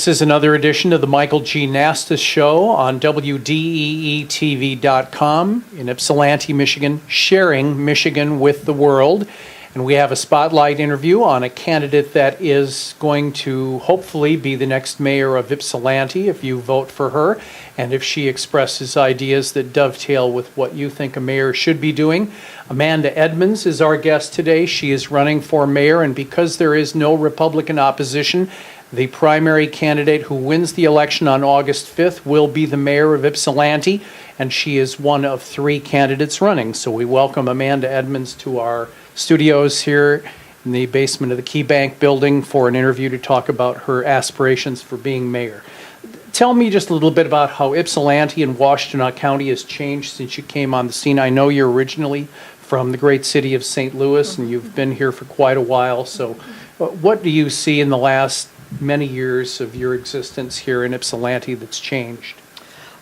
This is another edition of the Michael G. Nastos Show on WDEE-TV.com in Ypsilanti, Michigan, sharing Michigan with the world. And we have a spotlight interview on a candidate that is going to hopefully be the next mayor of Ypsilanti if you vote for her, and if she expresses ideas that dovetail with what you think a mayor should be doing. Amanda Edmonds is our guest today. She is running for mayor, and because there is no Republican opposition, the primary candidate who wins the election on August 5th will be the mayor of Ypsilanti, and she is one of three candidates running. So we welcome Amanda Edmonds to our studios here in the basement of the Key Bank building for an interview to talk about her aspirations for being mayor. Tell me just a little bit about how Ypsilanti and Washtenaw County has changed since you came on the scene. I know you're originally from the great city of St. Louis, and you've been here for quite a while. So what do you see in the last many years of your existence here in Ypsilanti that's changed?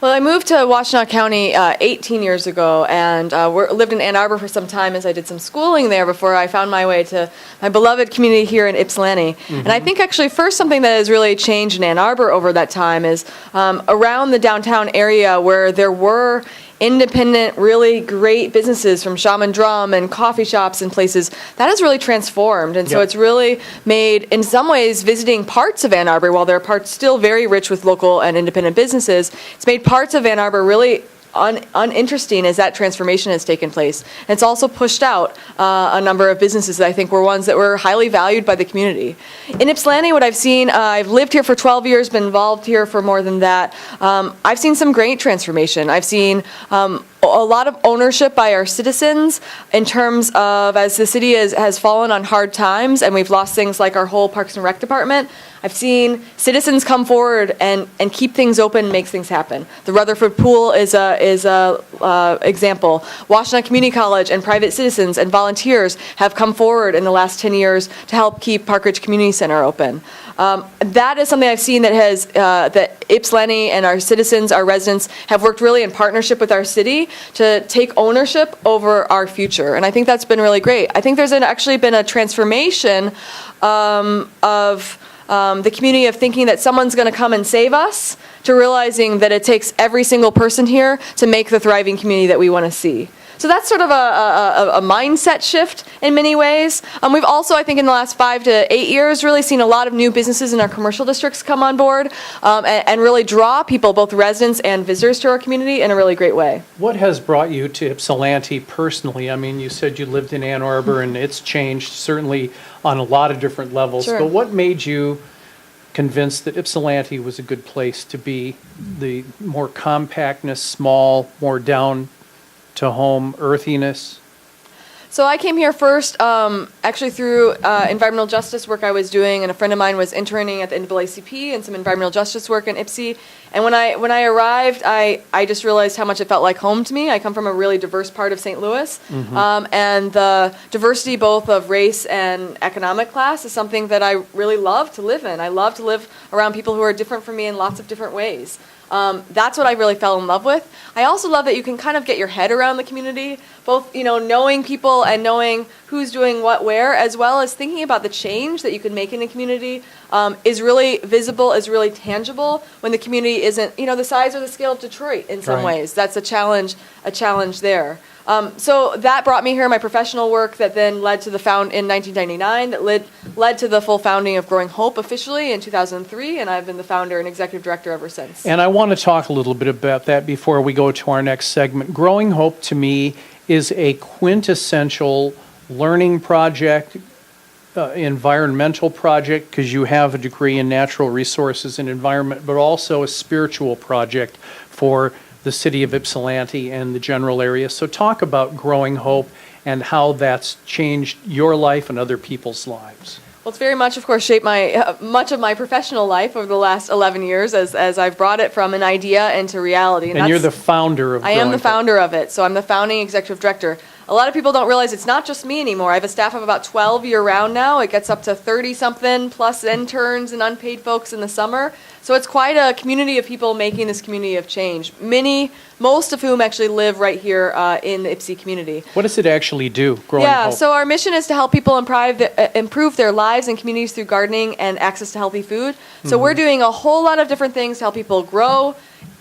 Well, I moved to Washtenaw County 18 years ago, and lived in Ann Arbor for some time as I did some schooling there before I found my way to my beloved community here in Ypsilanti. Mm-hmm. And I think actually first something that has really changed in Ann Arbor over that time is around the downtown area where there were independent, really great businesses from Shaman Drum and coffee shops and places, that has really transformed. And so it's really made, in some ways, visiting parts of Ann Arbor, while there are parts still very rich with local and independent businesses, it's made parts of Ann Arbor really uninteresting as that transformation has taken place. And it's also pushed out a number of businesses that I think were ones that were highly valued by the community. In Ypsilanti, what I've seen, I've lived here for 12 years, been involved here for more than that. I've seen some great transformation. I've seen a lot of ownership by our citizens in terms of, as the city has fallen on hard times and we've lost things like our whole Parks and Rec department, I've seen citizens come forward and keep things open, make things happen. The Rutherford Pool is a example. Washtenaw Community College and private citizens and volunteers have come forward in the last 10 years to help keep Park Ridge Community Center open. That is something I've seen that has that Ypsilanti and our citizens, our residents, have worked really in partnership with our city to take ownership over our future, and I think that's been really great. I think there's actually been a transformation of the community of thinking that someone's going to come and save us, to realizing that it takes every single person here to make the thriving community that we want to see. So that's sort of a mindset shift in many ways. We've also, I think, in the last 5 to 8 years, really seen a lot of new businesses in our commercial districts come on board and really draw people, both residents and visitors, to our community in a really great way. What has brought you to Ypsilanti personally? I mean, you said you lived in Ann Arbor, and it's changed certainly on a lot of different levels. Sure. But what made you convinced that Ypsilanti was a good place to be? The more compactness, small, more down to home earthiness? So I came here first actually through environmental justice work I was doing, and a friend of mine was interning at the NAACP and some environmental justice work in Ypsi. And when I arrived, I just realized how much it felt like home to me. I come from a really diverse part of St. Louis, and the diversity both of race and economic class is something that I really love to live in. I love to live around people who are different from me in lots of different ways. That's what I really fell in love with. I also love that you can kind of get your head around the community, both knowing people and knowing who's doing what where, as well as thinking about the change that you can make in a community is really visible, is really tangible when the community isn't the size or the scale of Detroit in some ways. That's a challenge there. So that brought me here, my professional work that then led to the in 1999, that led to the full founding of Growing Hope officially in 2003, and I've been the founder and executive director ever since. And I want to talk a little bit about that before we go to our next segment. Growing Hope, to me, is a quintessential learning project, environmental project, because you have a degree in natural resources and environment, but also a spiritual project for the city of Ypsilanti and the general area. So talk about Growing Hope and how that's changed your life and other people's lives. Well, it's very much, of course, shaped much of my professional life over the last 11 years as I've brought it from an idea into reality. And you're the founder of Growing Hope. I am the founder of it, so I'm the founding executive director. A lot of people don't realize it's not just me anymore. I have a staff of about 12 year-round now. It gets up to 30-something plus interns and unpaid folks in the summer. So it's quite a community of people making this community of change. Most of whom actually live right here in the Ypsi community. What does it actually do, Growing Hope? So our mission is to help people improve their lives and communities through gardening and access to healthy food. So we're doing a whole lot of different things to help people grow,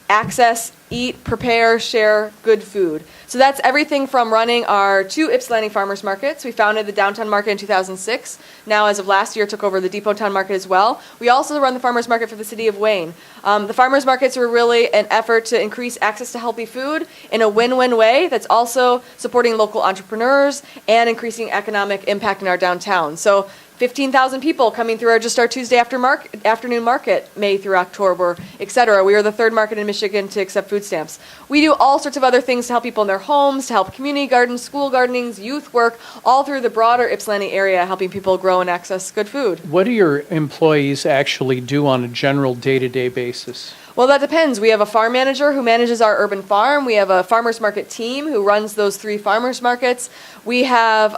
access, eat, prepare, share good food. So that's everything from running our 2 Ypsilanti farmers markets. We founded the downtown market in 2006. Now, as of last year, took over the Depot Town market as well. We also run the farmers market for the city of Wayne. The farmers markets were really an effort to increase access to healthy food in a win-win way that's also supporting local entrepreneurs and increasing economic impact in our downtown. So 15,000 people coming through our Tuesday afternoon market, May through October, et cetera. We are the 3rd market in Michigan to accept food stamps. We do all sorts of other things to help people in their homes, to help community gardens, school gardenings, youth work, all through the broader Ypsilanti area, helping people grow and access good food. What do your employees actually do on a general day-to-day basis? Well, that depends. We have a farm manager who manages our urban farm. We have a farmers market team who runs those 3 farmers markets. We have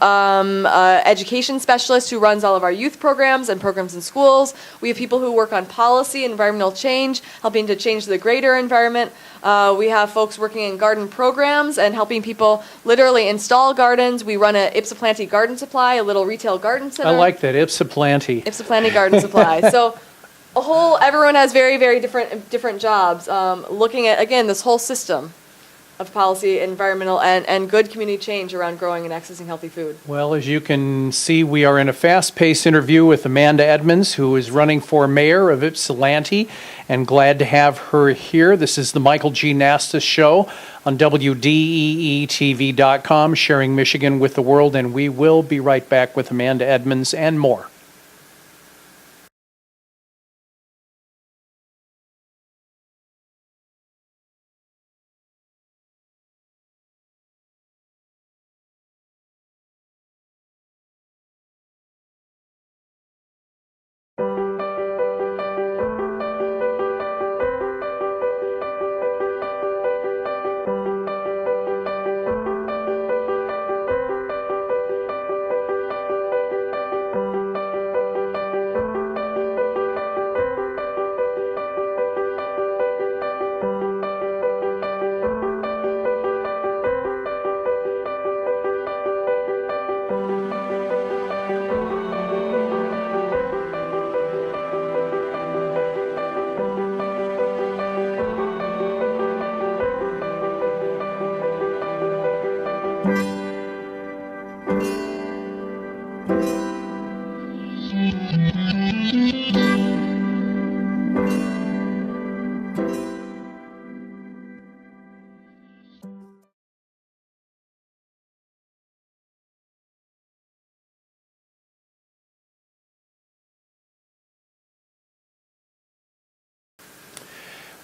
education specialist who runs all of our youth programs and programs in schools. We have people who work on policy, environmental change, helping to change the greater environment. We have folks working in garden programs and helping people literally install gardens. We run a Ypsilanti Garden Supply, a little retail garden center. I like that, Ypsilanti. Ypsilanti Garden Supply. So everyone has very, very different jobs, looking at, again, this whole system of policy, environmental, and good community change around growing and accessing healthy food. Well, as you can see, we are in a fast-paced interview with Amanda Edmonds, who is running for mayor of Ypsilanti, and glad to have her here. This is the Michael G. Nastos Show on WDEE-TV.com, sharing Michigan with the world, and we will be right back with Amanda Edmonds and more.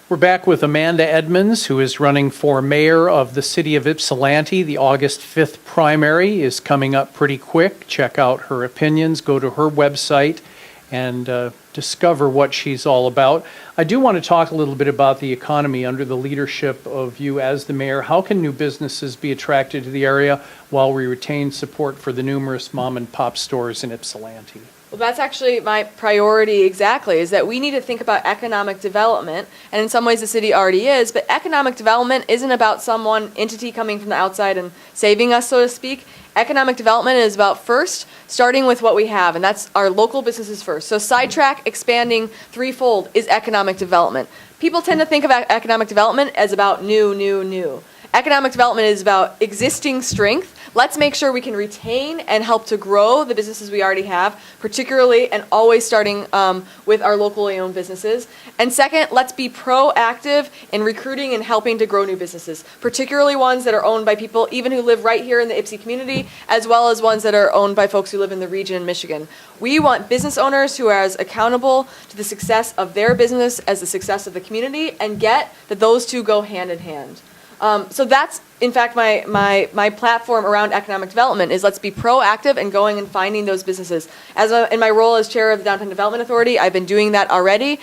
We're back with Amanda Edmonds, who is running for mayor of the city of Ypsilanti. The August 5th primary is coming up pretty quick. Check out her opinions, go to her website, and discover what she's all about. I do want to talk a little bit about the economy under the leadership of you as the mayor. How can new businesses be attracted to the area while we retain support for the numerous mom and pop stores in Ypsilanti? Well, that's actually my priority exactly, is that we need to think about economic development, and in some ways the city already is, but economic development isn't about some entity coming from the outside and saving us, so to speak. Economic development is about first starting with what we have, and that's our local businesses first. So sidetrack expanding threefold is economic development. People tend to think about economic development as about new. Economic development is about existing strength. Let's make sure we can retain and help to grow the businesses we already have, particularly and always starting with our locally owned businesses. And second, let's be proactive in recruiting and helping to grow new businesses, particularly ones that are owned by people even who live right here in the Ypsi community, as well as ones that are owned by folks who live in the region in Michigan. We want business owners who are as accountable to the success of their business as the success of the community, and get that those two go hand in hand. So that's, in fact, my platform around economic development is let's be proactive and going and finding those businesses. In my role as chair of the Downtown Development Authority, I've been doing that already,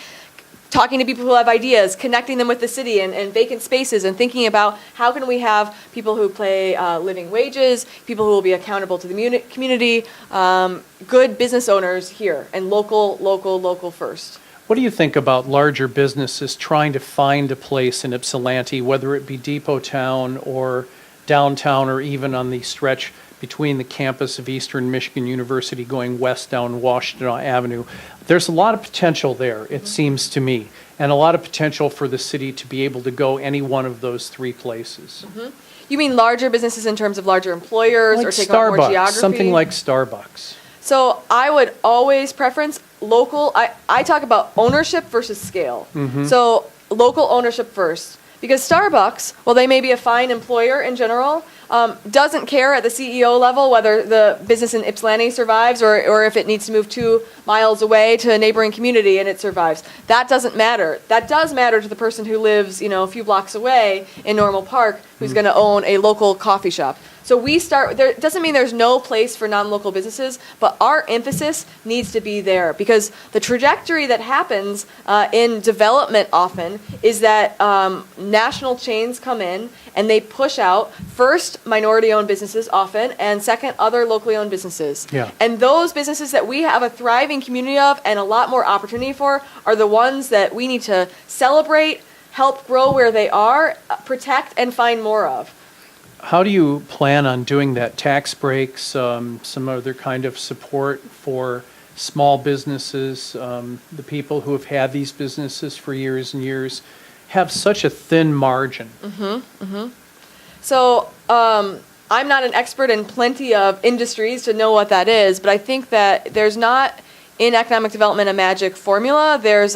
talking to people who have ideas, connecting them with the city and vacant spaces, and thinking about how can we have people who pay living wages, people who will be accountable to the community, good business owners here, and local first. What do you think about larger businesses trying to find a place in Ypsilanti, whether it be Depot Town or downtown or even on the stretch between the campus of Eastern Michigan University going west down Washington Avenue? There's a lot of potential there, it seems to me, and a lot of potential for the city to be able to go any one of those three places. You mean larger businesses in terms of larger employers Like or take on more Starbucks, geography? something like Starbucks. So I would always preference local. I talk about ownership versus scale. So local ownership first. Because Starbucks, while they may be a fine employer in general, doesn't care at the CEO level whether the business in Ypsilanti survives or if it needs to move 2 miles away to a neighboring community and it survives. That doesn't matter. That does matter to the person who lives, a few blocks away in Normal Park who's going to own a local coffee shop. So we start there. It doesn't mean there's no place for non-local businesses, but our emphasis needs to be there because the trajectory that happens in development often is that national chains come in and they push out first minority-owned businesses often, and second other locally owned businesses. Yeah. And those businesses that we have a thriving community of and a lot more opportunity for are the ones that we need to celebrate, help grow where they are, protect, and find more of. How do you plan on doing that? Tax breaks, some other kind of support for small businesses? The people who have had these businesses for years and years have such a thin margin. So I'm not an expert in plenty of industries to know what that is, but I think that there's not in economic development a magic formula. There's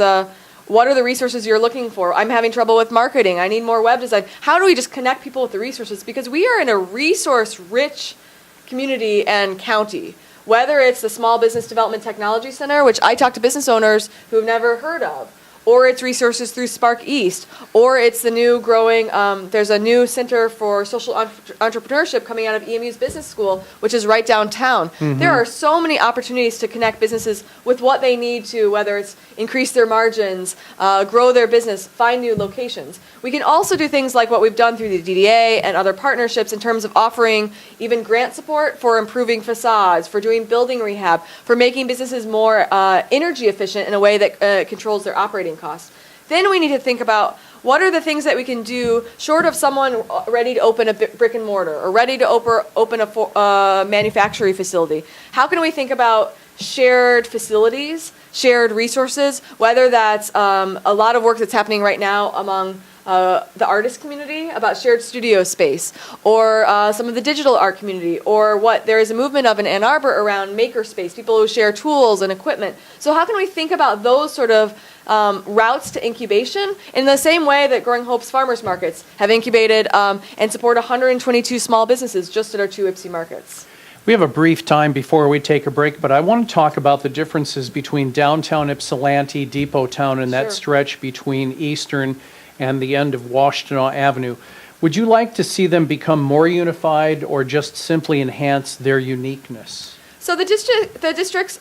what are the resources you're looking for? I'm having trouble with marketing. I need more web design. How do we just connect people with the resources? Because we are in a resource-rich community and county. Whether it's the Small Business Development Technology Center, which I talk to business owners who have never heard of, or it's resources through Spark East, or it's the new growing, there's a new center for social entrepreneurship coming out of EMU's business school, which is right downtown. There are so many opportunities to connect businesses with what they need to, whether it's increase their margins, grow their business, find new locations. We can also do things like what we've done through the DDA and other partnerships in terms of offering even grant support for improving facades, for doing building rehab, for making businesses more energy efficient in a way that controls their operating costs. Then we need to think about what are the things that we can do short of someone ready to open a brick and mortar or ready to open a manufacturing facility. How can we think about shared facilities, shared resources, whether that's a lot of work that's happening right now among the artist community about shared studio space, or some of the digital art community, or what there is a movement of in Ann Arbor around maker space, people who share tools and equipment. So how can we think about those sort of routes to incubation in the same way that Growing Hope's farmers markets have incubated and support 122 small businesses just at our 2 Ypsi markets? We have a brief time before we take a break, but I want to talk about the differences between downtown Ypsilanti, Depot Town, and that Sure. stretch between Eastern and the end of Washington Avenue. Would you like to see them become more unified or just simply enhance their uniqueness? So the districts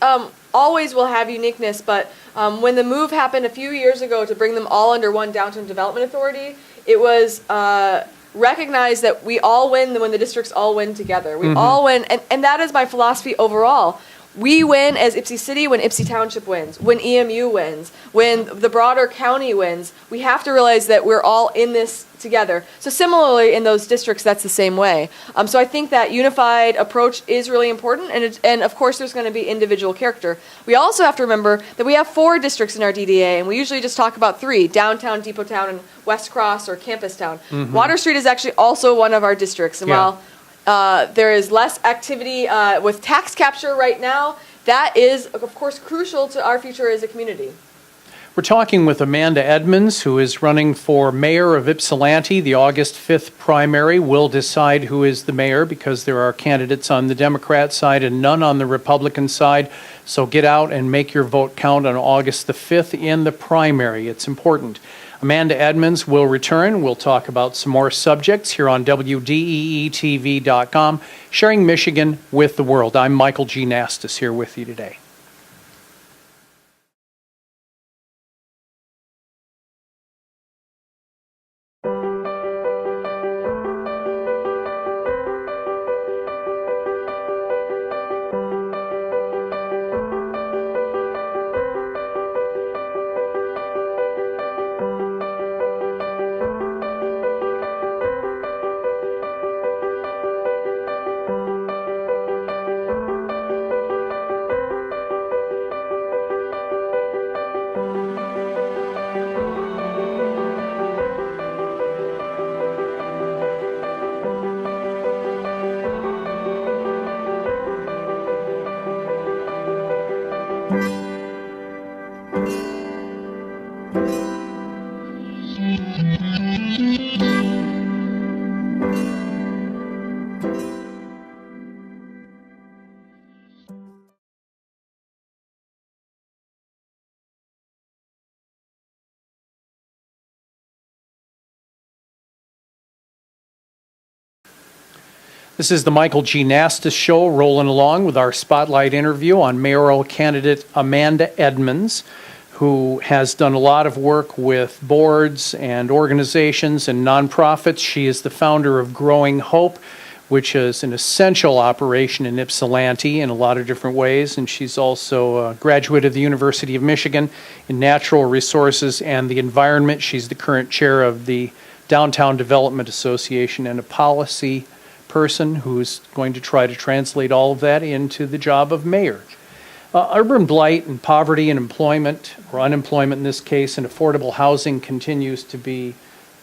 always will have uniqueness, but when the move happened a few years ago to bring them all under one downtown development authority, it was recognized that we all win when the districts all win together. We all win, and that is my philosophy overall. We win as Ypsi City when Ypsi Township wins, when EMU wins, when the broader county wins. We have to realize that we're all in this together. So similarly, in those districts, that's the same way. So I think that unified approach is really important, and of course there's going to be individual character. We also have to remember that we have 4 districts in our DDA, and we usually just talk about 3, downtown, Depot Town, and West Cross or Campus Town. Water Street is actually also one of our districts, and while there is less activity with tax capture right now, that is, of course, crucial to our future as a community. We're talking with Amanda Edmonds, who is running for mayor of Ypsilanti. The August 5th primary will decide who is the mayor because there are candidates on the Democrat side and none on the Republican side. So get out and make your vote count on August the 5th in the primary. It's important. Amanda Edmonds will return. We'll talk about some more subjects here on WDEE-TV.com, sharing Michigan with the world. I'm Michael G. Nastos here with you today. This is the Michael G. Nastos Show, rolling along with our spotlight interview on mayoral candidate Amanda Edmonds, who has done a lot of work with boards and organizations and nonprofits. She is the founder of Growing Hope, which is an essential operation in Ypsilanti in a lot of different ways. And she's also a graduate of the University of Michigan in Natural Resources and the Environment. She's the current chair of the Downtown Development Association and a policy person who's going to try to translate all of that into the job of mayor. Urban blight and poverty and employment, or unemployment in this case, and affordable housing continues to be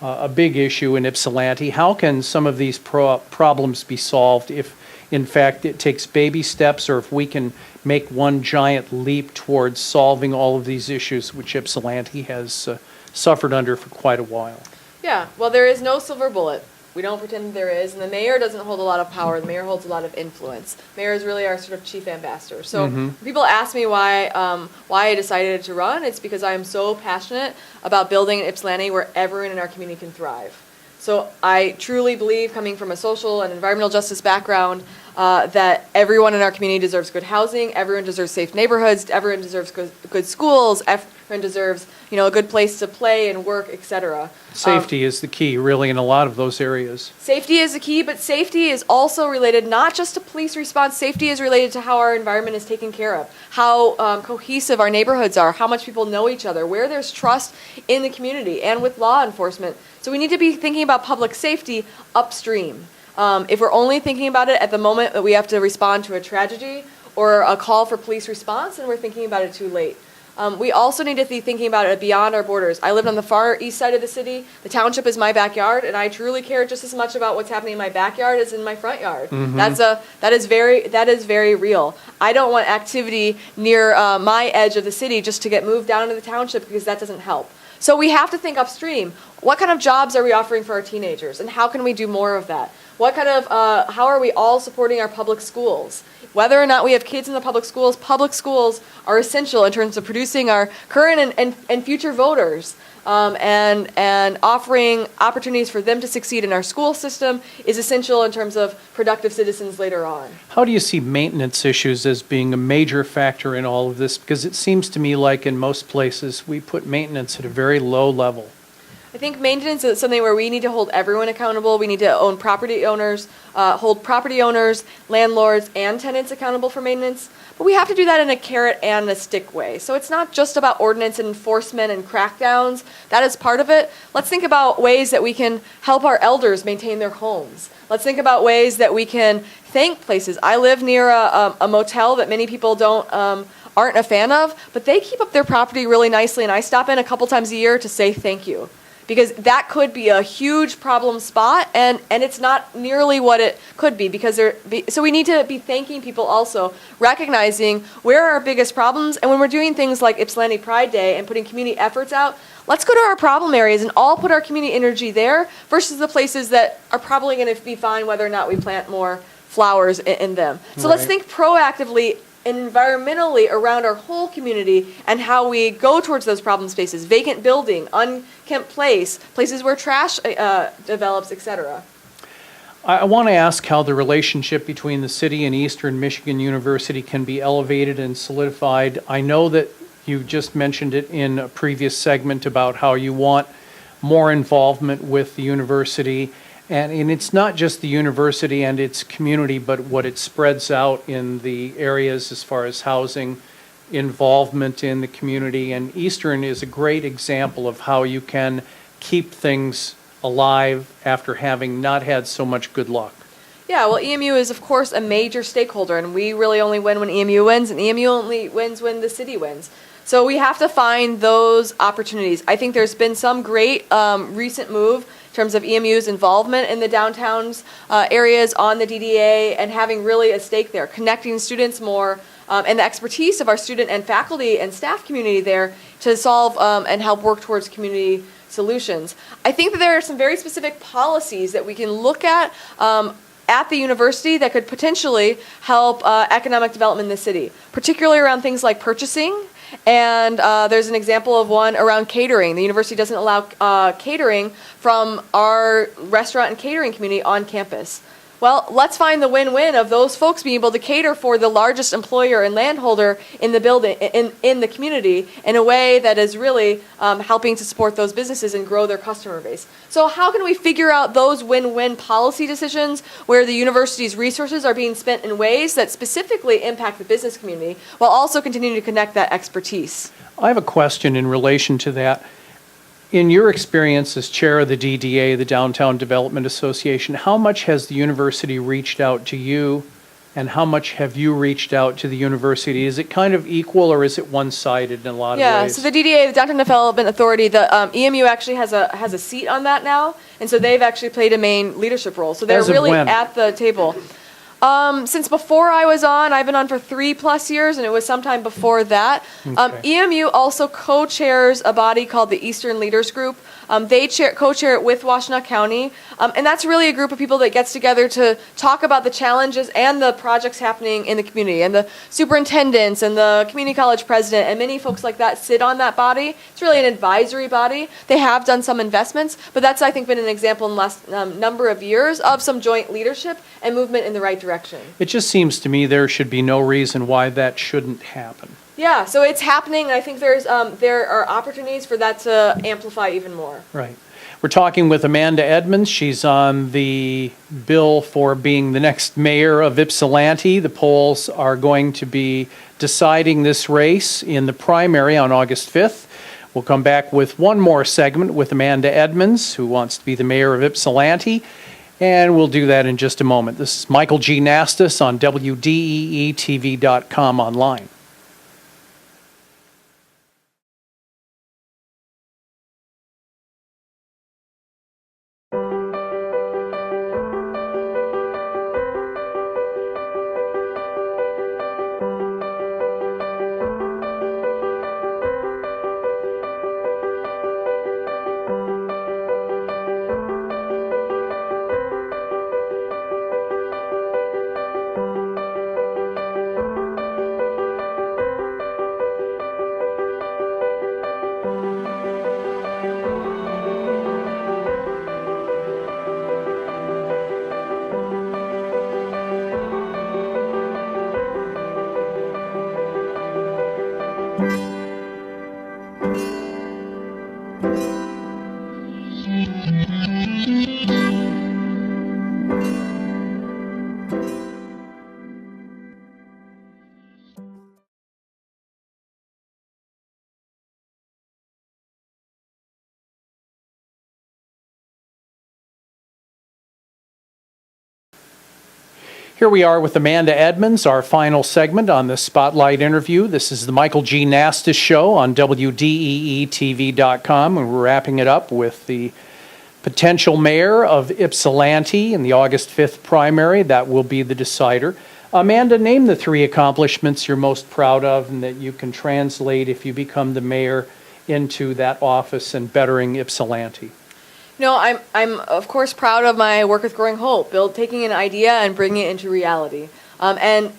a big issue in Ypsilanti. How can some of these problems be solved if, in fact, it takes baby steps, or if we can make one giant leap towards solving all of these issues which Ypsilanti has suffered under for quite a while? Yeah, well, there is no silver bullet. We don't pretend there is, and the mayor doesn't hold a lot of power. The mayor holds a lot of influence. Mayor is really our sort of chief ambassador. So when people ask me why I decided to run, it's because I am so passionate about building an Ypsilanti where everyone in our community can thrive. So I truly believe, coming from a social and environmental justice background, that everyone in our community deserves good housing, everyone deserves safe neighborhoods, everyone deserves good schools, everyone deserves, a good place to play and work, etc. Safety is the key, really, in a lot of those areas. Safety is the key, but safety is also related not just to police response. Safety is related to how our environment is taken care of, how cohesive our neighborhoods are, how much people know each other, where there's trust in the community and with law enforcement. So we need to be thinking about public safety upstream. If we're only thinking about it at the moment that we have to respond to a tragedy or a call for police response, then we're thinking about it too late. We also need to be thinking about it beyond our borders. I lived on the far east side of the city. The township is my backyard, and I truly care just as much about what's happening in my backyard as in my front yard. That is very real. I don't want activity near my edge of the city just to get moved down to the township, because that doesn't help. So we have to think upstream. What kind of jobs are we offering for our teenagers, and how can we do more of that? What kind of, how are we all supporting our public schools? Whether or not we have kids in the public schools are essential in terms of producing our current and future voters. And offering opportunities for them to succeed in our school system is essential in terms of productive citizens later on. How do you see maintenance issues as being a major factor in all of this? Because it seems to me like in most places we put maintenance at a very low level. I think maintenance is something where we need to hold everyone accountable. We need to hold property owners, landlords, and tenants accountable for maintenance. But we have to do that in a carrot and a stick way. So it's not just about ordinance and enforcement and crackdowns. That is part of it. Let's think about ways that we can help our elders maintain their homes. Let's think about ways that we can thank places. I live near a motel that many people aren't a fan of, but they keep up their property really nicely, and I stop in a couple times a year to say thank you. Because that could be a huge problem spot, and it's not nearly what it could be. So we need to be thanking people also, recognizing where are our biggest problems, and when we're doing things like Ypsilanti Pride Day and putting community efforts out, let's go to our problem areas and all put our community energy there versus the places that are probably going to be fine whether or not we plant more flowers in them. So let's think proactively and environmentally around our whole community and how we go towards those problem spaces, vacant building, unkempt places where trash develops, etc. I want to ask how the relationship between the city and Eastern Michigan University can be elevated and solidified. I know that you just mentioned it in a previous segment about how you want more involvement with the university. And it's not just the university and its community, but what it spreads out in the areas as far as housing, involvement in the community. And Eastern is a great example of how you can keep things alive after having not had so much good luck. Yeah, well, EMU is, of course, a major stakeholder, and we really only win when EMU wins, and EMU only wins when the city wins. So we have to find those opportunities. I think there's been some great recent move in terms of EMU's involvement in the downtown's areas on the DDA and having really a stake there, connecting students more and the expertise of our student and faculty and staff community there to solve and help work towards community solutions. I think that there are some very specific policies that we can look at the university that could potentially help economic development in the city, particularly around things like purchasing. And there's an example of one around catering. The university doesn't allow catering from our restaurant and catering community on campus. Well, let's find the win-win of those folks being able to cater for the largest employer and landholder in the building, in the community, in a way that is really helping to support those businesses and grow their customer base. So how can we figure out those win-win policy decisions where the university's resources are being spent in ways that specifically impact the business community while also continuing to connect that expertise? I have a question in relation to that. In your experience as chair of the DDA, the Downtown Development Association, how much has the university reached out to you, and how much have you reached out to the university? Is it kind of equal, or is it one-sided in a lot of ways? Yeah, so the DDA, the Downtown Development Authority, the EMU actually has a seat on that now, and so they've actually played a main leadership role. So they're As of really when? at the table. Since before I was on, I've been on for 3+ years, and it was sometime before that. Okay. EMU also co-chairs a body called the Eastern Leaders Group. They co-chair it with Washtenaw County, and that's really a group of people that gets together to talk about the challenges and the projects happening in the community. And the superintendents and the community college president and many folks like that sit on that body. It's really an advisory body. They have done some investments, but that's, I think, been an example in the last number of years of some joint leadership and movement in the right direction. It just seems to me there should be no reason why that shouldn't happen. Yeah, so it's happening, and I think there are opportunities for that to amplify even more. Right. We're talking with Amanda Edmonds. She's on the bill for being the next mayor of Ypsilanti. The polls are going to be deciding this race in the primary on August 5th. We'll come back with one more segment with Amanda Edmonds, who wants to be the mayor of Ypsilanti, and we'll do that in just a moment. This is Michael G. Nastos on WDEE-TV.com online. Here we are with Amanda Edmonds, our final segment on this Spotlight interview. This is the Michael G. Nastos Show on WDEE-TV.com, and we're wrapping it up with the potential mayor of Ypsilanti in the August 5th primary. That will be the decider. Amanda, name the 3 accomplishments you're most proud of and that you can translate if you become the mayor into that office and bettering Ypsilanti. No, I'm of course proud of my work with Growing Hope, taking an idea and bringing it into reality, and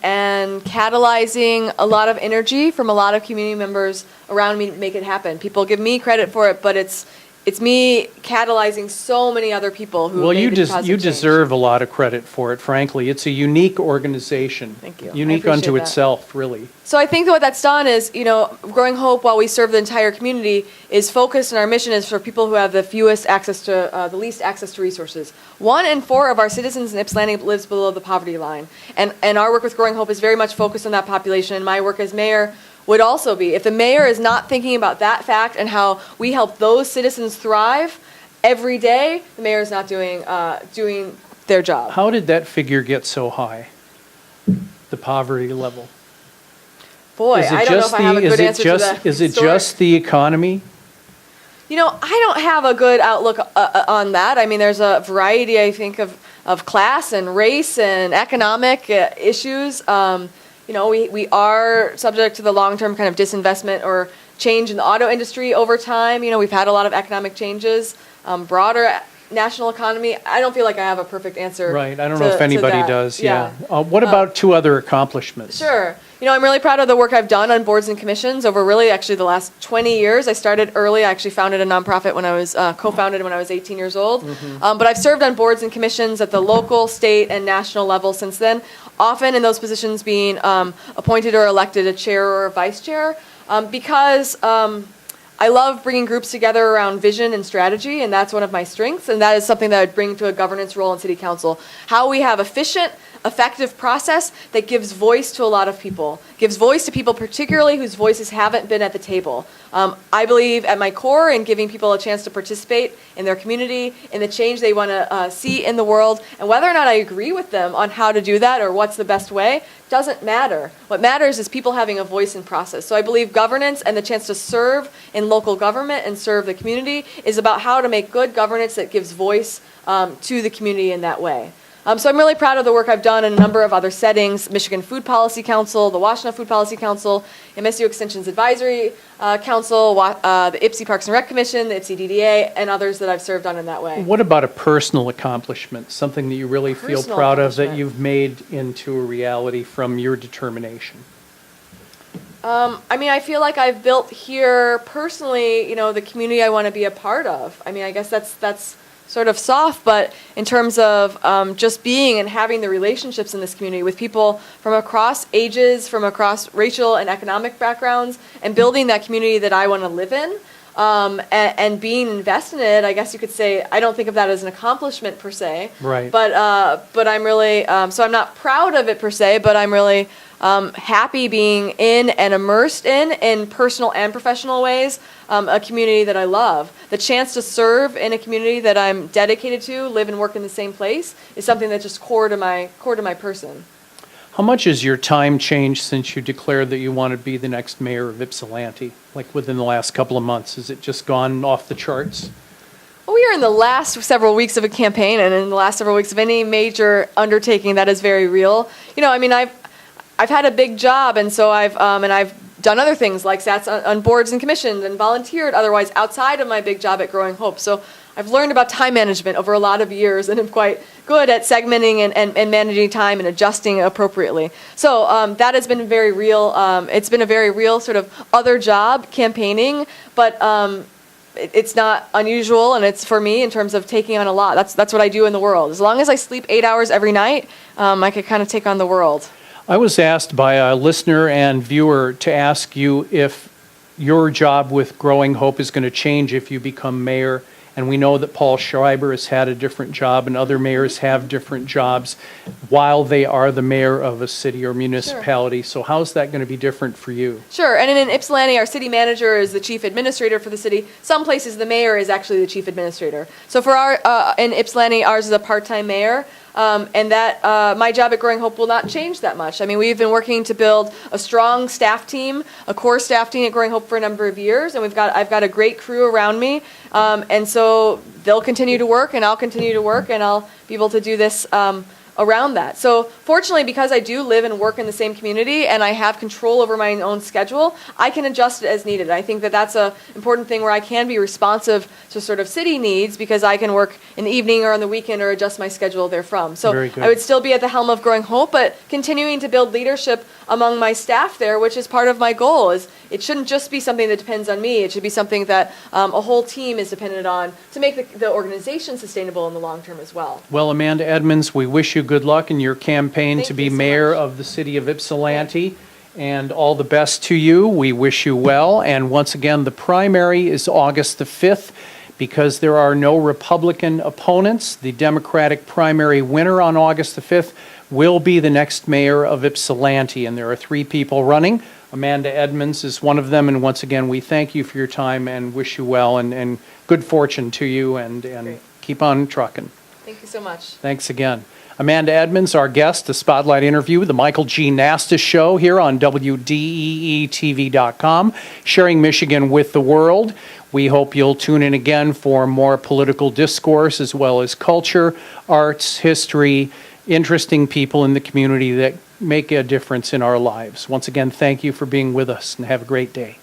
catalyzing a lot of energy from a lot of community members around me to make it happen. People give me credit for it, but it's me catalyzing so many other people who Well, made you this positive you change. deserve a lot of credit for it, frankly. It's a unique organization. Thank you. I Unique appreciate unto that. itself, really. So I think that what that's done is, Growing Hope, while we serve the entire community, is focused, and our mission is for people who have the least access to resources. 1 in 4 of our citizens in Ypsilanti lives below the poverty line, and our work with Growing Hope is very much focused on that population. And my work as mayor would also be. If the mayor is not thinking about that fact and how we help those citizens thrive every day, the mayor is not doing their job. How did that figure get so high, the poverty level? Boy, I don't know if I have a good answer to that. Is it just the economy? I don't have a good outlook on that. I mean, there's a variety, I think, of class and race and economic issues. We are subject to the long-term kind of disinvestment or change in the auto industry over time. We've had a lot of economic changes, broader national economy, I don't feel like I have a perfect answer. Right, I don't know if anybody does, yeah. Yeah. What about two other accomplishments? Sure. I'm really proud of the work I've done on boards and commissions over really actually the last 20 years. I started early. I actually founded a nonprofit when I was, co-founded when I was 18 years old. But I've served on boards and commissions at the local, state, and national level since then, often in those positions being appointed or elected a chair or a vice chair, because I love bringing groups together around vision and strategy, and that's one of my strengths, and that is something that I'd bring to a governance role in city council. How we have efficient, effective process that gives voice to a lot of people, gives voice to people particularly whose voices haven't been at the table. I believe at my core in giving people a chance to participate in their community, in the change they want to see in the world, and whether or not I agree with them on how to do that or what's the best way doesn't matter. What matters is people having a voice in process. So I believe governance and the chance to serve in local government and serve the community is about how to make good governance that gives voice to the community in that way. So I'm really proud of the work I've done in a number of other settings: Michigan Food Policy Council, the Washtenaw Food Policy Council, MSU Extension's Advisory Council, the Ypsi Parks and Rec Commission, the Ypsi DDA, and others that I've served on in that way. What about a personal accomplishment, something that you really feel Personal proud of that accomplishment. you've made into a reality from your determination? I feel like I've built here personally, the community I want to be a part of. I guess that's sort of soft, but in terms of just being and having the relationships in this community with people from across ages, from across racial and economic backgrounds, and building that community that I want to live in, and being invested in it, I guess you could say, I don't think of that as an accomplishment per se. Right. But I'm really, so I'm not proud of it per se, but I'm really happy being in and immersed in personal and professional ways, a community that I love. The chance to serve in a community that I'm dedicated to, live and work in the same place, is something that's just core to my person. How much has your time changed since you declared that you want to be the next mayor of Ypsilanti? Like within the last couple of months, has it just gone off the charts? Well, we are in the last several weeks of a campaign, and in the last several weeks of any major undertaking that is very real. I've had a big job, and so I've done other things like sat on boards and commissions and volunteered otherwise outside of my big job at Growing Hope. So I've learned about time management over a lot of years, and I'm quite good at segmenting and managing time and adjusting appropriately. So that has been very real. It's been a very real sort of other job, campaigning, but it's not unusual, and it's for me in terms of taking on a lot. That's what I do in the world. As long as I sleep 8 hours every night, I could kind of take on the world. I was asked by a listener and viewer to ask you if your job with Growing Hope is going to change if you become mayor. And we know that Paul Schreiber has had a different job and other mayors have different jobs while they are the mayor of a city or municipality. Sure. So how's that going to be different for you? Sure. And in Ypsilanti, our city manager is the chief administrator for the city. Some places the mayor is actually the chief administrator. So for in Ypsilanti, ours is a part-time mayor. And that my job at Growing Hope will not change that much. We've been working to build a strong staff team, a core staff team at Growing Hope for a number of years, and I've got a great crew around me, and so they'll continue to work, and I'll continue to work, and I'll be able to do this around that. So fortunately, because I do live and work in the same community and I have control over my own schedule, I can adjust it as needed. I think that that's an important thing where I can be responsive to sort of city needs because I can work in the evening or on the weekend or adjust my schedule therefrom. So I would still be at the helm of Growing Hope, but continuing to build leadership among my staff there, which is part of my goal. Is it shouldn't just be something that depends on me. It should be something that a whole team is dependent on to make the organization sustainable in the long term as well. Well, Amanda Edmonds, we wish you good luck in your campaign to be mayor of the city of Ypsilanti, and all the best to you. We wish you well. And once again, the primary is August the 5th. Because there are no Republican opponents, the Democratic primary winner on August the 5th will be the next mayor of Ypsilanti. And there are 3 people running. Amanda Edmonds is one of them. And once again, we thank you for your time and wish you well and good fortune to you and keep on trucking. Thank you so much. Thanks again. Amanda Edmonds, our guest, the Spotlight interview, the Michael G. Nastos Show here on WDEE-TV.com, sharing Michigan with the world. We hope you'll tune in again for more political discourse as well as culture, arts, history, interesting people in the community that make a difference in our lives. Once again, thank you for being with us and have a great day.